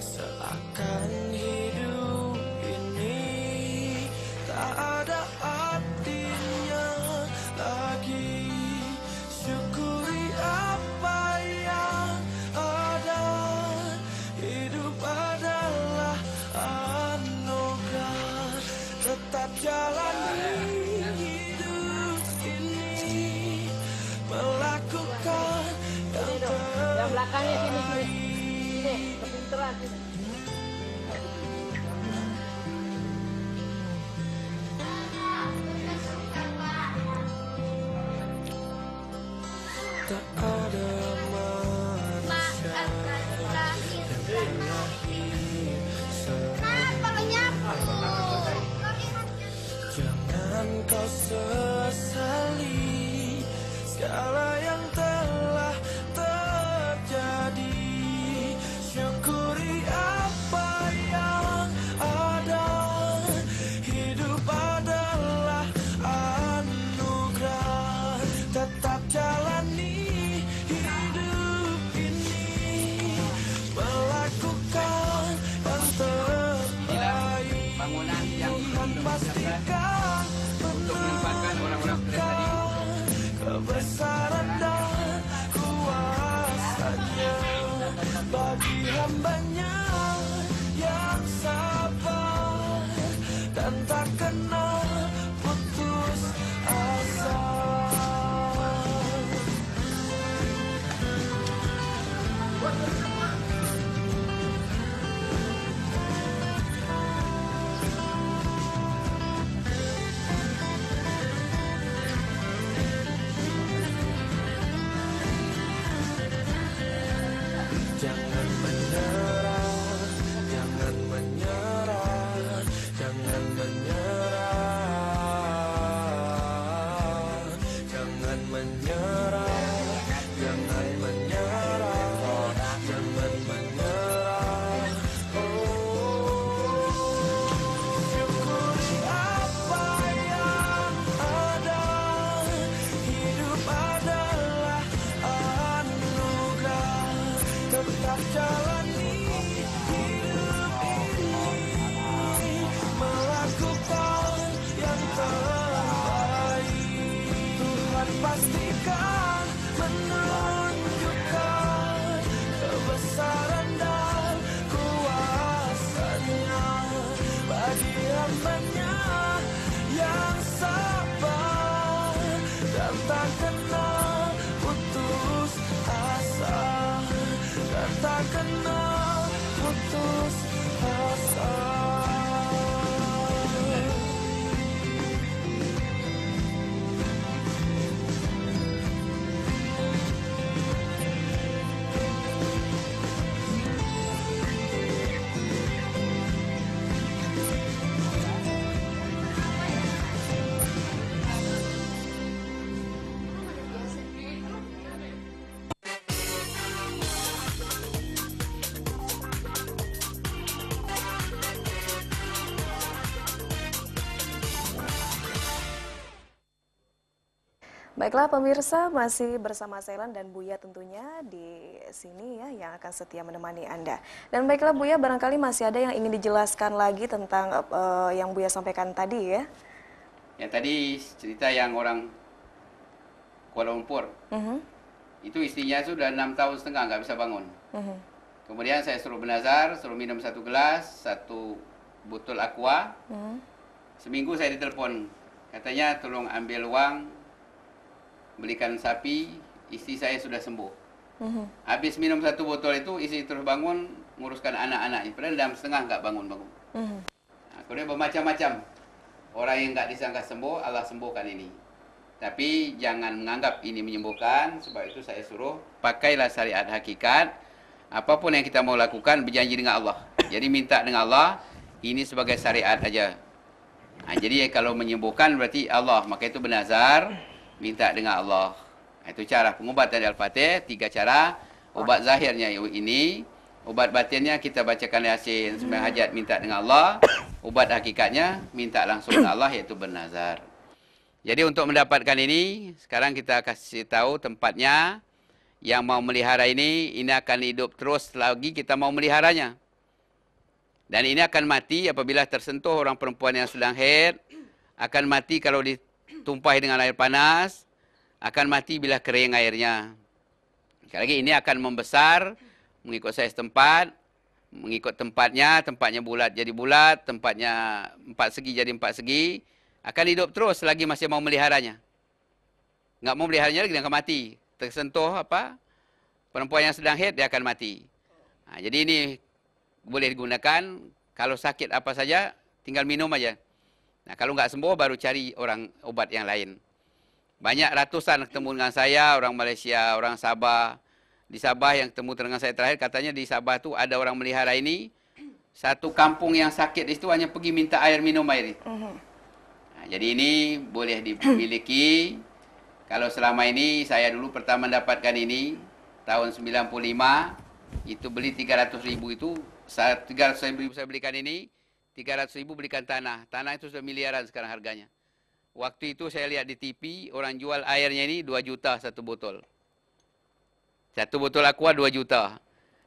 Seakan hidup ini tak ada artinya lagi. Syukuri apa yang ada. Hidup adalah anugerah. Tetap jalani hidup ini, melakukan yang belakangnya sini terbaik. kepinteran sini. Tak ada manusia yang lahir sempurna. Jangan kau sesali segala yang telah terjadi. Syukuri apa yang ada. Hidup adalah anugerah. Tetap jalani hidup ini, melakukan yang terbaik. Bangunan yang Pastikan untuk menempatkan orang pastikan menunjukkan kebesaran dan kuasanya bagi hamba-Nya yang sabar dan tak kenal putus asa, dan tak kenal putus asa. Baiklah pemirsa, masih bersama Sailan dan Buya tentunya di sini ya yang akan setia menemani Anda. Dan baiklah Buya, barangkali masih ada yang ingin dijelaskan lagi tentang yang Buya sampaikan tadi ya? Yang tadi cerita yang orang Kuala Lumpur. Itu istrinya sudah 6 tahun setengah nggak bisa bangun. Kemudian saya suruh bernazar, suruh minum 1 gelas, 1 botol aqua. Seminggu saya ditelepon. Katanya tolong ambil uang, belikan sapi, istri saya sudah sembuh. Habis minum 1 botol itu, istri terus bangun, nguruskan anak-anak. Padahal dalam setengah nggak bangun-bangun. Kemudian bermacam-macam. Orang yang nggak disangka sembuh, Allah sembuhkan ini. Tapi jangan menganggap ini menyembuhkan, sebab itu saya suruh pakailah syariat hakikat. Apapun yang kita mau lakukan, berjanji dengan Allah. Jadi minta dengan Allah, ini sebagai syariat aja. Jadi kalau menyembuhkan berarti Allah, maka itu bernazar, minta dengan Allah. Itu cara pengobatan Al-Fatih, 3 cara. Obat zahirnya ini, obat batinnya kita bacakan Yasin, sembahyang hajat minta dengan Allah. Obat hakikatnya minta langsung dengan Allah, iaitu bernazar. Jadi untuk mendapatkan ini, sekarang kita kasih tahu tempatnya. Yang mau melihara ini akan hidup terus lagi kita mau meliharanya. Dan ini akan mati apabila tersentuh orang perempuan yang sedang haid, akan mati kalau ditumpahi dengan air panas, akan mati bila kering airnya. Sekali lagi ini akan membesar mengikut saiz tempat, mengikut tempatnya bulat jadi bulat, tempatnya 4 segi jadi 4 segi, akan hidup terus selagi masih mau meliharanya. Enggak mau meliharanya lagi dia akan mati. Tersentuh perempuan yang sedang haid dia akan mati. Jadi ini boleh digunakan kalau sakit apa saja tinggal minum aja. Kalau nggak sembuh baru cari orang obat yang lain. Banyak ratusan ketemu dengan saya, orang Malaysia, orang Sabah. Di Sabah yang ketemu dengan saya terakhir, katanya di Sabah tu ada orang melihara ini. Satu kampung yang sakit itu hanya pergi minta air, minum air. Jadi ini boleh dimiliki. Kalau selama ini, saya dulu pertama mendapatkan ini, tahun 95, itu beli 300.000 itu, 300.000 saya belikan ini, 300.000 belikan tanah. Tanah itu sudah miliaran sekarang harganya. Waktu itu saya lihat di TV, orang jual airnya ini 2 juta 1 botol. 1 botol aqua 2 juta.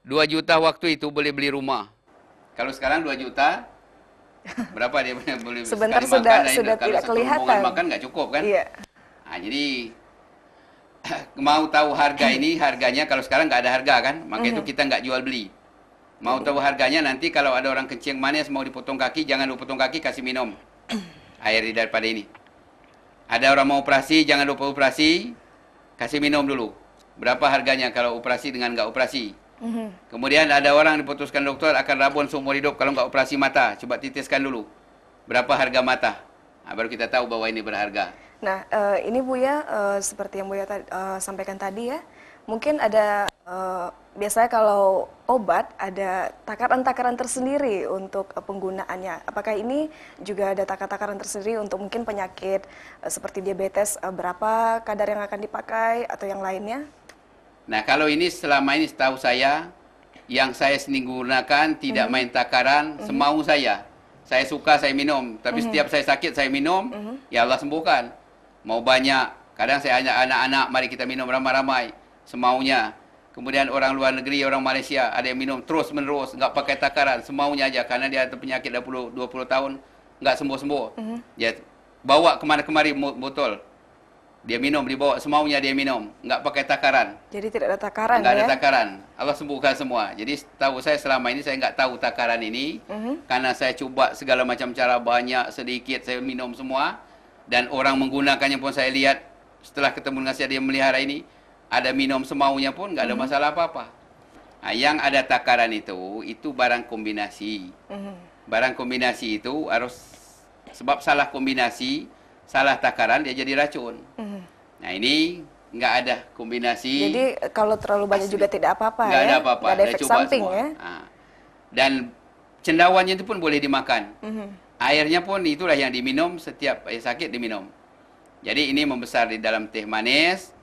2 juta waktu itu boleh beli rumah. Kalau sekarang 2 juta, berapa dia boleh sebentar sekali sudah makan? sudah Kalau tidak satu kelihatan. rombongan makan nggak cukup kan? Iya. Jadi mau tahu harga ini, harganya kalau sekarang nggak ada harga kan, maka itu kita nggak jual beli. Mau tahu harganya nanti kalau ada orang kencing manis mau dipotong kaki, jangan dipotong kaki, kasih minum air daripada ini. Ada orang mau operasi, jangan lupa operasi, kasih minum dulu. Berapa harganya kalau operasi dengan nggak operasi? Kemudian ada orang diputuskan dokter akan rabun seumur hidup kalau nggak operasi mata, coba titiskan dulu. Berapa harga mata? Baru kita tahu bahwa ini berharga. Nah, ini Buya, seperti yang Buya sampaikan tadi ya, mungkin ada, biasanya kalau obat ada takaran-takaran tersendiri untuk penggunaannya. Apakah ini juga ada takaran tersendiri untuk mungkin penyakit seperti diabetes, berapa kadar yang akan dipakai atau yang lainnya? Nah, kalau ini selama ini setahu saya, yang saya sendiri gunakan tidak main takaran, semau saya. Saya suka, saya minum. Tapi setiap saya sakit, saya minum, ya Allah sembuhkan. Mau banyak, kadang saya ajak anak-anak, mari kita minum ramai-ramai, semaunya. Kemudian orang luar negeri, orang Malaysia, ada yang minum terus-menerus, nggak pakai takaran, semaunya aja. Karena dia ada penyakit 20 tahun, nggak sembuh-sembuh. Dia bawa kemana-kemari botol. Dia minum, dibawa semaunya dia minum, nggak pakai takaran. Jadi tidak ada takaran Nggak ya? ada takaran. Allah sembuhkan semua. Jadi tahu saya selama ini saya nggak tahu takaran ini. Karena saya coba segala macam cara, banyak, sedikit, saya minum semua. Dan orang menggunakannya pun saya lihat, setelah ketemu dengan saya, dia melihara ini, ada minum semaunya pun nggak ada masalah apa-apa. Nah, yang ada takaran itu barang kombinasi. Barang kombinasi itu harus, sebab salah kombinasi, salah takaran, dia jadi racun. Nah, ini nggak ada kombinasi. Jadi kalau terlalu banyak asli. juga tidak apa-apa ya? Nggak ada apa-apa. Nggak ada Dah efek coba samping semua. ya? Dan cendawannya itu pun boleh dimakan. Airnya pun itulah yang diminum, setiap sakit diminum. Jadi ini membesar di dalam teh manis.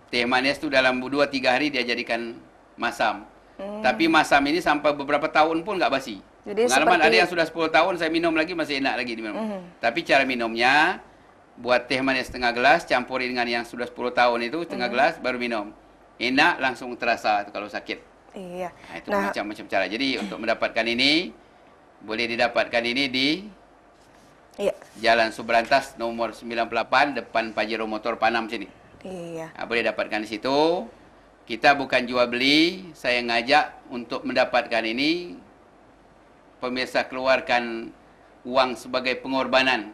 Teh manis itu dalam 2-3 hari dia jadikan masam. Tapi masam ini sampai beberapa tahun pun nggak basi. Jadi Pengalaman seperti- ada yang sudah 10 tahun saya minum lagi masih enak lagi diminum. Tapi cara minumnya, buat teh manis setengah gelas, campuri dengan yang sudah 10 tahun itu setengah gelas, baru minum. Enak, langsung terasa itu kalau sakit. Iya. Nah, itu macam-macam cara. Jadi untuk mendapatkan ini, boleh didapatkan ini di Iya. Jalan Subrantas nomor 98 depan Pajero Motor Panam sini. Iya. Nah, boleh dapatkan di situ. Kita bukan jual beli, saya ngajak untuk mendapatkan ini. Pemirsa keluarkan uang sebagai pengorbanan.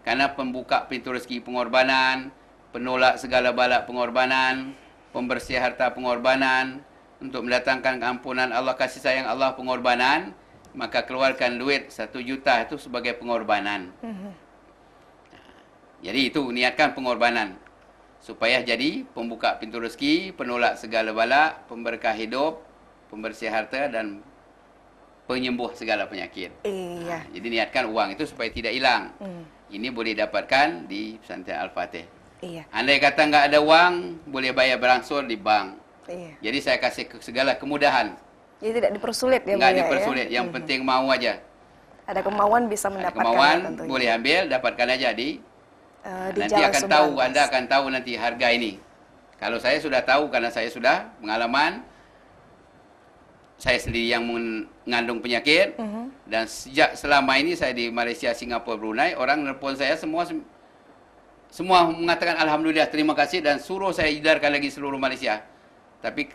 Karena pembuka pintu rezeki pengorbanan, penolak segala bala pengorbanan, pembersih harta pengorbanan, untuk mendatangkan keampunan Allah, kasih sayang Allah pengorbanan, maka keluarkan duit 1 juta itu sebagai pengorbanan. Jadi itu niatkan pengorbanan. Supaya jadi pembuka pintu rezeki, penolak segala bala, pemberkah hidup, pembersih harta, dan penyembuh segala penyakit. Iya. Jadi niatkan uang itu supaya tidak hilang. Ini boleh dapatkan di pesantren Al-Fatih. Iya. Andai kata nggak ada uang, boleh bayar berangsur di bank. Iya. Jadi saya kasih segala kemudahan. Jadi tidak dipersulit ya, Nggak Bu, ya, dipersulit. ya? Yang penting mau aja. Ada kemauan bisa Ada mendapatkan kemauan, ya, tentunya. boleh ambil, dapatkan aja di Di nanti Jalan akan tahu, Subrantas. Anda akan tahu nanti harga ini. Kalau saya sudah tahu karena saya sudah pengalaman, saya sendiri yang mengandung penyakit, dan sejak selama ini saya di Malaysia, Singapura, Brunei, orang nelpon saya semua mengatakan Alhamdulillah, terima kasih, dan suruh saya edarkan lagi seluruh Malaysia. Tapi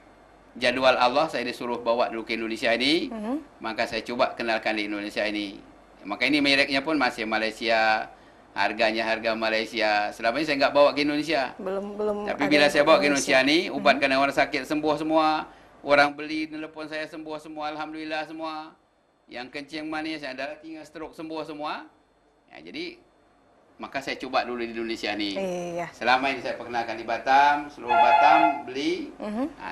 jadual Allah, saya disuruh bawa dulu ke Indonesia ini, maka saya coba kenalkan di Indonesia ini. Maka ini mereknya pun masih Malaysia, harganya harga Malaysia. Selama ini saya nggak bawa ke Indonesia. Belum. Tapi ada bila yang saya bawa ke Indonesia. Indonesia ni, ubatkan orang sakit sembuh semua. Orang beli telepon saya sembuh semua, alhamdulillah semua. Yang kencing manis, yang darah tinggi, stroke sembuh semua. Ya, jadi maka saya coba dulu di Indonesia ni. Iya. Selama ini saya perkenalkan di Batam, seluruh Batam beli.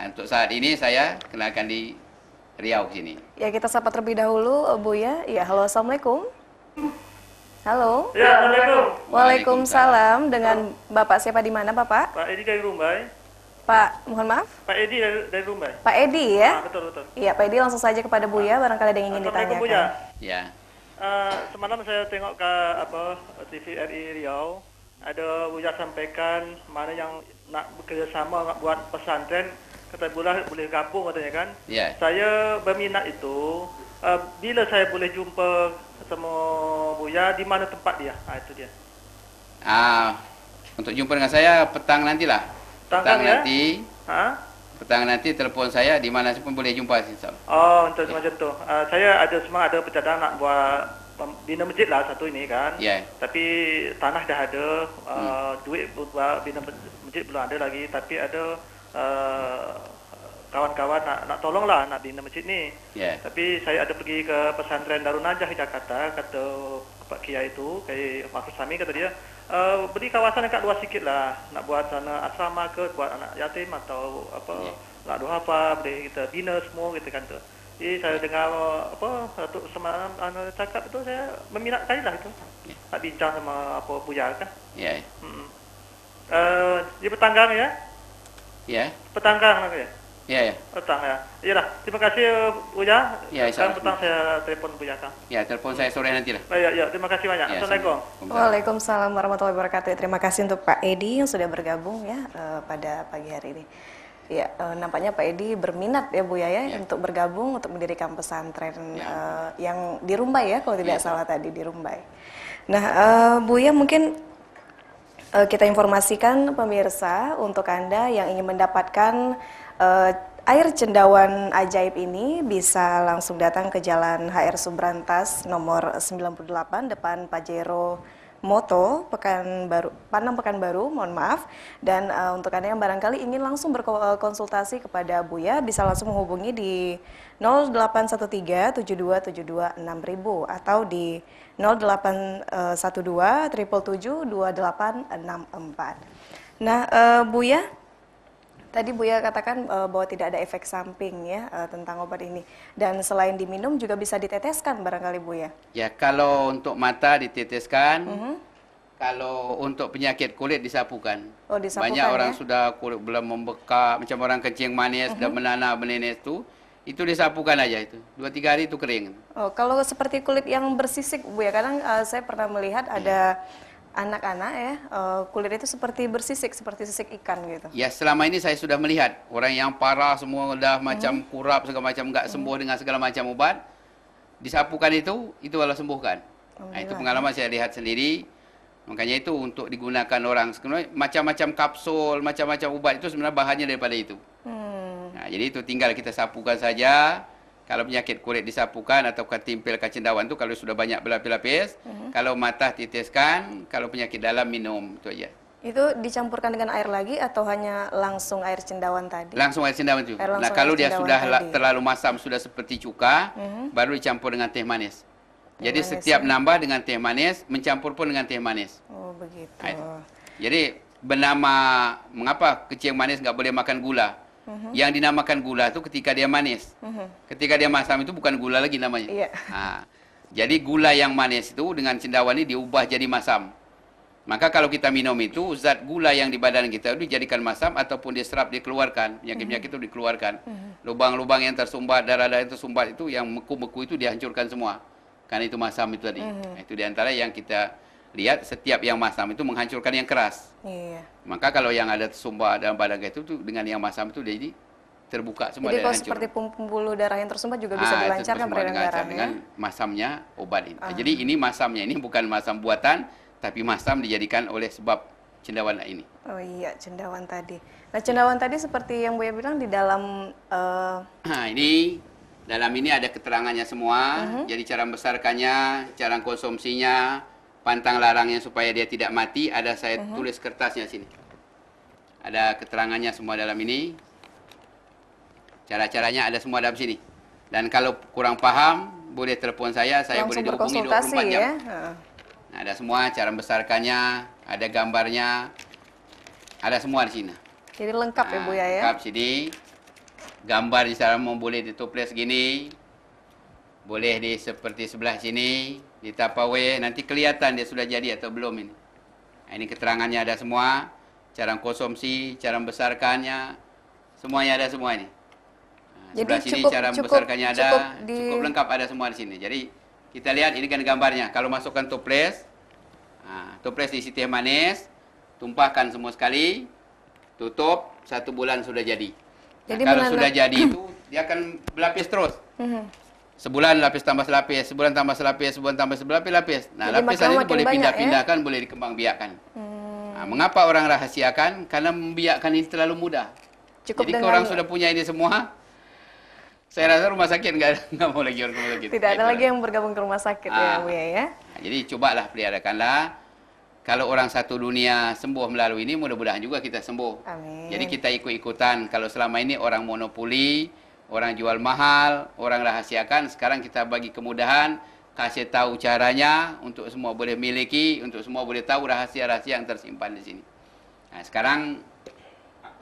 Untuk saat ini saya kenalkan di Riau sini. Ya, kita sapa terlebih dahulu, Bu ya. Ya, halo, assalamualaikum. Halo. Ya, Assalamualaikum. Waalaikumsalam. Dengan Bapak siapa di mana, Bapak? Pak Edi dari Rumbai. Pak, mohon maaf. Pak Edi dari Rumbai. Pak Edi ya? Betul. Iya, Pak Edi langsung saja kepada Buya, barangkali ada yang ingin Assalamualaikum, ditanyakan. Buya. Ya. Semalam saya tengok ke TVRI Riau. Ada Buya sampaikan mana yang nak bekerjasama nak buat pesantren. Kata Buya boleh gabung katanya kan. Ya. Saya berminat itu. Bila saya boleh jumpa sama Buya, di mana tempat dia? Itu dia. Untuk jumpa dengan saya petang nantilah. Petang ya? nanti. Petang nanti telefon saya di mana pun boleh jumpa insya-Allah. Oh, untuk macam tu. Saya ada pencadang nak buat bina masjid lah satu ini kan. Ya. Tapi tanah dah ada, duit buat bina masjid belum ada lagi. Tapi ada kawan-kawan nak tolonglah nak bina masjid ni. Ya. Tapi saya ada pergi ke pesantren Darun Najah di Jakarta, kata Pak Kiai itu, Kiai Mahfuz Sami, kata dia, beri kawasan dekat luas sikit lah, nak buat sana asrama ke, buat anak yatim atau apa, nak doa apa, boleh kita bina semua, kita kata. Jadi saya dengar Datuk semalam cakap itu, saya meminat kali lah itu, nak bincang sama apa Buya kan. Ya. Di Petanggang ya? Ya. Petanggang lah ya? Ya. Petang ya. Iyalah, terima kasih Buya. Ya, Sekarang insya-Allah. petang saya telefon Buya kan. Ya, telefon saya sore nantilah. Ya, terima kasih banyak. Ya, Assalamualaikum. Waalaikumsalam warahmatullahi wabarakatuh. Terima kasih untuk Pak Edi yang sudah bergabung ya pada pagi hari ini. Ya, nampaknya Pak Edi berminat ya Bu ya, untuk bergabung untuk mendirikan pesantren yang di Rumbai ya, kalau tidak salah tadi di Rumbai. Nah, Bu ya mungkin Kita informasikan pemirsa untuk Anda yang ingin mendapatkan air cendawan ajaib ini bisa langsung datang ke Jalan HR Subrantas nomor 98 depan Pajero Moto, Panang Pekanbaru, mohon maaf. Dan untuk Anda yang barangkali ingin langsung berkonsultasi kepada Buya, bisa langsung menghubungi di 0813 7272 6000 atau di 0812 777 2864. Nah, Buya, tadi Buya katakan bahwa tidak ada efek samping ya tentang obat ini. Dan selain diminum juga bisa diteteskan barangkali Buya. Ya, kalau untuk mata diteteskan, kalau untuk penyakit kulit disapukan. Oh, disapukan. Banyak orang ya? sudah kulit belum membekak, macam orang kencing manis, dan menanah menenes itu disapukan aja itu. 2-3 hari itu kering. Oh, kalau seperti kulit yang bersisik Buya, kadang saya pernah melihat ada anak-anak ya, kulit itu seperti bersisik, seperti sisik ikan gitu. Ya, selama ini saya sudah melihat orang yang parah semua udah macam kurap segala macam, enggak sembuh dengan segala macam obat, disapukan itu Allah sembuhkan. Nah, itu pengalaman saya lihat sendiri. Makanya itu untuk digunakan orang. Sebenarnya macam-macam kapsul, macam-macam obat itu sebenarnya bahannya daripada itu. Nah, jadi itu tinggal kita sapukan saja. Kalau penyakit kulit disapukan atau timpil cendawan itu kalau sudah banyak berlapis-lapis, kalau mata titiskan, kalau penyakit dalam minum, itu aja. Itu dicampurkan dengan air lagi atau hanya langsung air cendawan tadi? Langsung air cendawan itu. Nah, kalau dia sudah terlalu masam, sudah seperti cuka, baru dicampur dengan teh manis. Jadi setiap nambah dengan teh manis, mencampur pun dengan teh manis. Oh, begitu. Nah, jadi bernama, mengapa kecing manis nggak boleh makan gula? Yang dinamakan gula itu ketika dia manis. Ketika dia masam itu bukan gula lagi namanya. Iya. Nah, jadi gula yang manis itu dengan cendawan ini diubah jadi masam. Maka kalau kita minum itu, zat gula yang di badan kita itu dijadikan masam ataupun diserap, dikeluarkan. Penyakit-penyakit itu dikeluarkan. Lubang-lubang yang tersumbat, darah-darah yang tersumbat itu, yang meku-meku itu dihancurkan semua. Karena itu masam itu tadi. Nah, itu diantara yang kita lihat, setiap yang masam itu menghancurkan yang keras. Iya. Maka kalau yang ada tersumbat dalam badan kita itu dengan yang masam itu jadi terbuka semua. Jadi kalau seperti pembuluh darah yang tersumbat juga bisa dilancarkan peredaran darah dengan masamnya obat ini. Jadi ini masamnya, ini bukan masam buatan, tapi masam dijadikan oleh sebab cendawan ini. Oh iya, cendawan tadi. Nah, cendawan tadi seperti yang Buya bilang di dalam ini dalam ini ada keterangannya semua. Jadi cara membesarkannya, cara konsumsinya, pantang larangnya supaya dia tidak mati, ada saya tulis kertasnya sini. Ada keterangannya semua dalam ini. Cara-caranya ada semua dalam sini. Dan kalau kurang paham, boleh telepon saya boleh dihubungi 24 jam. Ya? Nah, ada semua cara membesarkannya, ada gambarnya, ada semua di sini. Jadi lengkap ya Buya ya? Lengkap sini. Gambar di sana boleh ditoples gini. Boleh di seperti sebelah sini, di Tupperware, nanti kelihatan dia sudah jadi atau belum ini. Nah, ini keterangannya ada semua, cara konsumsi, cara membesarkannya, semuanya ada semua ini. Nah, jadi sebelah sini cara membesarkannya ada, cukup lengkap ada semua di sini. Jadi kita lihat ini kan gambarnya. Kalau masukkan toples, toples diisi teh manis, tumpahkan semua sekali, tutup, 1 bulan sudah jadi. Nah, kalau sudah jadi itu dia akan berlapis terus. Sebulan lapis tambah selapis, sebulan tambah selapis, sebulan tambah selapis. Nah, jadi lapisan ini boleh pindah-pindahkan, boleh dikembangbiakkan. Nah, mengapa orang rahasiakan? Karena membiakkan ini terlalu mudah. Jadi kalau orang sudah punya ini semua, saya rasa rumah sakit nggak mau lagi orang rumah sakit. Tidak ada lagi yang bergabung ke rumah sakit ya Buya ya. Nah, jadi cobalah peliharakanlah. Kalau orang satu dunia sembuh melalui ini, mudah-mudahan juga kita sembuh. Amin. Jadi kita ikut-ikutan. Kalau selama ini orang monopoli, orang jual mahal, orang rahasiakan, sekarang kita bagi kemudahan, kasih tahu caranya untuk semua boleh miliki, untuk semua boleh tahu rahasia-rahasia yang tersimpan di sini. Nah, sekarang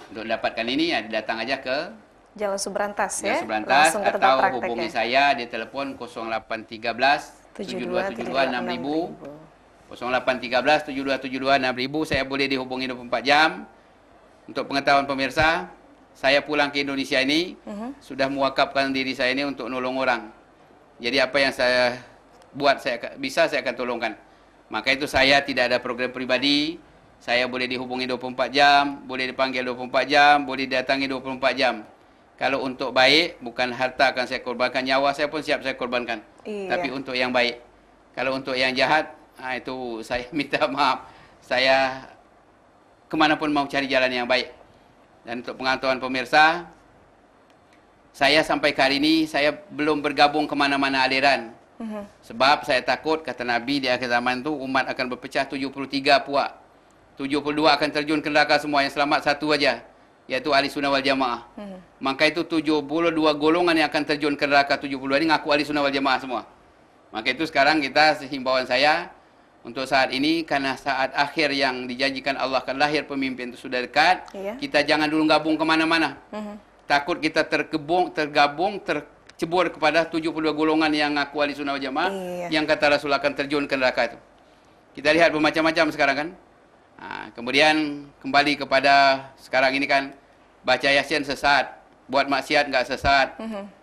untuk mendapatkan ini ya datang aja ke Jalan Subrantas ya. Jalan Subrantas atau hubungi saya di telepon 0813 7272 6000. 0813 7272 6000. Saya boleh dihubungi 24 jam. Untuk pengetahuan pemirsa, saya pulang ke Indonesia ini sudah mewakafkan diri saya ini untuk nolong orang. Jadi apa yang saya buat saya akan tolongkan. Maka itu saya tidak ada program pribadi. Saya boleh dihubungi 24 jam, boleh dipanggil 24 jam, boleh datangi 24 jam. Kalau untuk baik, bukan harta akan saya korbankan, nyawa saya pun siap saya korbankan. Iya. Tapi untuk yang baik. Kalau untuk yang jahat, itu saya minta maaf. Saya kemanapun mau cari jalan yang baik. Dan untuk pengetahuan pemirsa, saya sampai ke hari ini, saya belum bergabung kemana-mana aliran. Sebab saya takut, kata Nabi, di akhir zaman tu umat akan berpecah 73 puak. 72 akan terjun ke neraka semua, yang selamat satu aja, iaitu ahli sunnah wal jamaah. Maka itu 72 golongan yang akan terjun ke neraka 72 ini ngaku ahli sunnah wal jamaah semua. Maka itu sekarang kita, himbauan saya, untuk saat ini, karena saat akhir yang dijanjikan Allah akan lahir pemimpin itu sudah dekat, kita jangan dulu gabung kemana-mana. Takut kita tergabung, tercebur kepada 72 golongan yang ngaku ahli sunnah wal jamaah, yang kata Rasul akan terjun ke neraka itu. Kita lihat bermacam-macam sekarang kan. Kemudian kembali kepada sekarang ini kan, baca Yasin sesat, buat maksiat enggak sesat,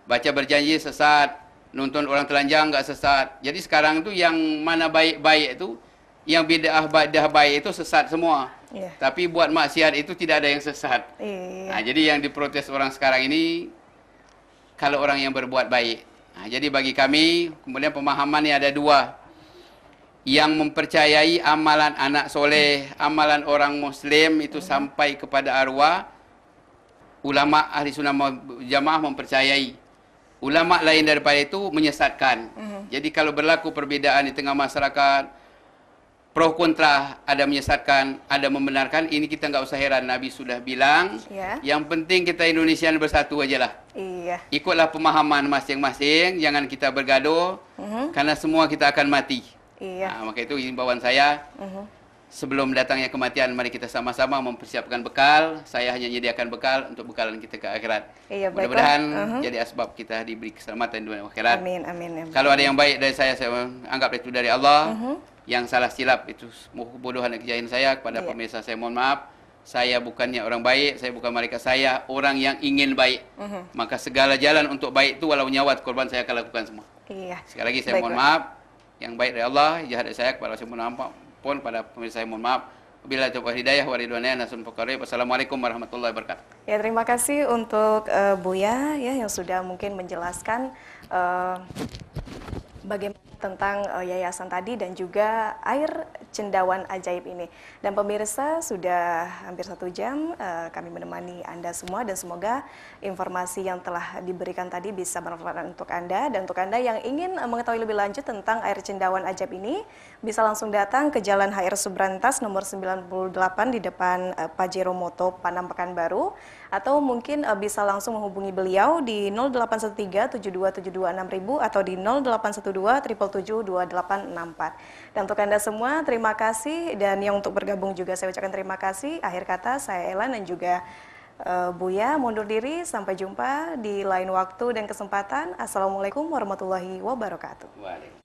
baca berjanji sesat, nonton orang telanjang enggak sesat. Jadi sekarang itu yang mana baik-baik itu, yang bid'ah baik itu sesat semua. Tapi buat maksiat itu tidak ada yang sesat. Jadi yang diprotes orang sekarang ini, kalau orang yang berbuat baik. Jadi bagi kami, kemudian pemahamannya ada dua. Yang mempercayai amalan anak soleh, amalan orang muslim itu sampai kepada arwah, ulama ahli sunnah jamaah mempercayai. Ulama lain daripada itu menyesatkan. Jadi kalau berlaku perbezaan di tengah masyarakat, pro kontra, ada menyesatkan, ada membenarkan, ini kita nggak usah heran. Nabi sudah bilang, yang penting kita Indonesian bersatu aja lah. Ikutlah pemahaman masing-masing, jangan kita bergaduh, karena semua kita akan mati. Maka itu himbauan saya, sebelum datangnya kematian, mari kita sama-sama mempersiapkan bekal. Saya hanya menyediakan bekal untuk bekalan kita ke akhirat. Mudah-mudahan jadi asbab kita diberi keselamatan dunia akhirat. Amin, amin. Kalau ada yang baik dari saya anggap itu dari Allah. Yang salah silap itu kebodohan dan kejahilan saya. Kepada pemirsa saya mohon maaf. Saya bukannya orang baik, saya bukan mereka, saya orang yang ingin baik. Maka segala jalan untuk baik itu walau nyawa korban saya akan lakukan semua. Sekali lagi saya mohon maaf. Yang baik dari Allah, jahat dari saya, kepada saya mohon maaf pun, pada pemirsa saya mohon maaf. Bila taufiq hidayah wa ridwanaya nasun fuqarib. Wassalamualaikum warahmatullahi wabarakatuh. Ya, terima kasih untuk Buya ya yang sudah mungkin menjelaskan bagaimana tentang yayasan tadi dan juga air cendawan ajaib ini. Dan pemirsa, sudah hampir 1 jam kami menemani Anda semua, dan semoga informasi yang telah diberikan tadi bisa bermanfaat untuk Anda. Dan untuk Anda yang ingin mengetahui lebih lanjut tentang air cendawan ajaib ini, bisa langsung datang ke Jalan HR Subrantas nomor 98 di depan Pajero Moto Panam Pekanbaru, atau mungkin bisa langsung menghubungi beliau di 0813 72726000 atau di 0812 7772864. Dan untuk Anda semua, terima kasih. Dan yang untuk bergabung juga saya ucapkan terima kasih. Akhir kata, saya Elan dan juga Buya mundur diri. Sampai jumpa di lain waktu dan kesempatan. Assalamualaikum warahmatullahi wabarakatuh. Waalaikumsalam.